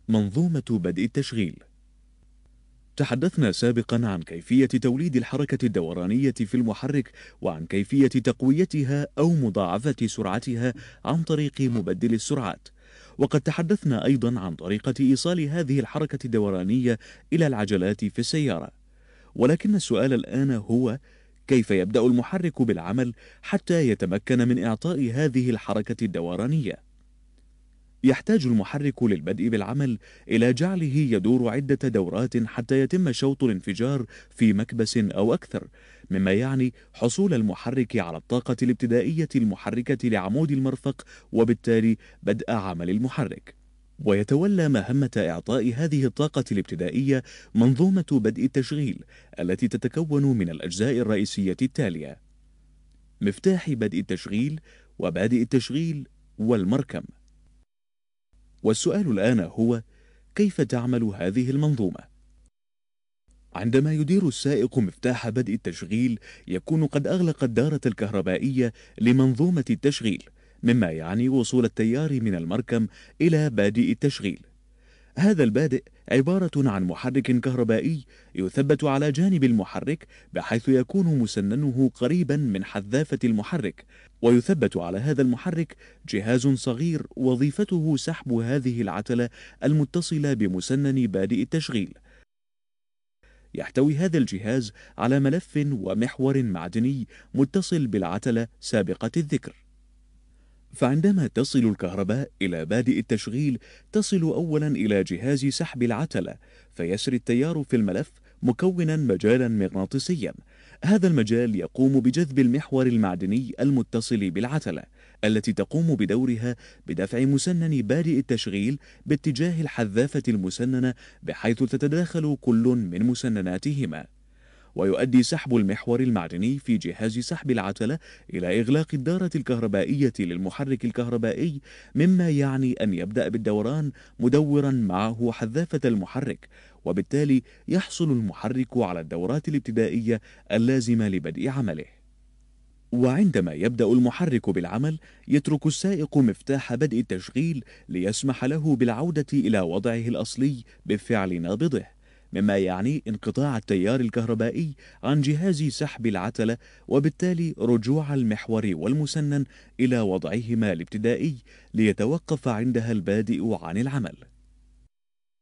منظومة بدء التشغيل. تحدثنا سابقا عن كيفية توليد الحركة الدورانية في المحرك وعن كيفية تقويتها أو مضاعفة سرعتها عن طريق مبدل السرعات، وقد تحدثنا أيضا عن طريقة إيصال هذه الحركة الدورانية إلى العجلات في السيارة. ولكن السؤال الآن هو: كيف يبدأ المحرك بالعمل حتى يتمكن من إعطاء هذه الحركة الدورانية؟ يحتاج المحرك للبدء بالعمل إلى جعله يدور عدة دورات حتى يتم شوط الانفجار في مكبس أو أكثر، مما يعني حصول المحرك على الطاقة الابتدائية المحركة لعمود المرفق، وبالتالي بدء عمل المحرك. ويتولى مهمة إعطاء هذه الطاقة الابتدائية منظومة بدء التشغيل التي تتكون من الأجزاء الرئيسية التالية: مفتاح بدء التشغيل، وبادئ التشغيل، والمركم. والسؤال الآن هو: كيف تعمل هذه المنظومة؟ عندما يدير السائق مفتاح بدء التشغيل يكون قد أغلق الدارة الكهربائية لمنظومة التشغيل، مما يعني وصول التيار من المركم إلى بادئ التشغيل. هذا البادئ عبارة عن محرك كهربائي يثبت على جانب المحرك بحيث يكون مسننه قريبا من حذافة المحرك، ويثبت على هذا المحرك جهاز صغير وظيفته سحب هذه العتلة المتصلة بمسنن بادئ التشغيل. يحتوي هذا الجهاز على ملف ومحور معدني متصل بالعتلة سابقة الذكر. فعندما تصل الكهرباء إلى بادئ التشغيل تصل أولا إلى جهاز سحب العتلة، فيسري التيار في الملف مكونا مجالا مغناطيسيا. هذا المجال يقوم بجذب المحور المعدني المتصل بالعتلة التي تقوم بدورها بدفع مسنن بادئ التشغيل باتجاه الحذافة المسننة بحيث تتداخل كل من مسنناتهما. ويؤدي سحب المحور المعدني في جهاز سحب العتلة إلى إغلاق الدارة الكهربائية للمحرك الكهربائي، مما يعني أن يبدأ بالدوران مدورا معه حذافة المحرك، وبالتالي يحصل المحرك على الدورات الابتدائية اللازمة لبدء عمله. وعندما يبدأ المحرك بالعمل يترك السائق مفتاح بدء التشغيل ليسمح له بالعودة إلى وضعه الأصلي بفعل نابضه، مما يعني انقطاع التيار الكهربائي عن جهاز سحب العتلة، وبالتالي رجوع المحور والمسنن إلى وضعهما الابتدائي ليتوقف عندها البادئ عن العمل.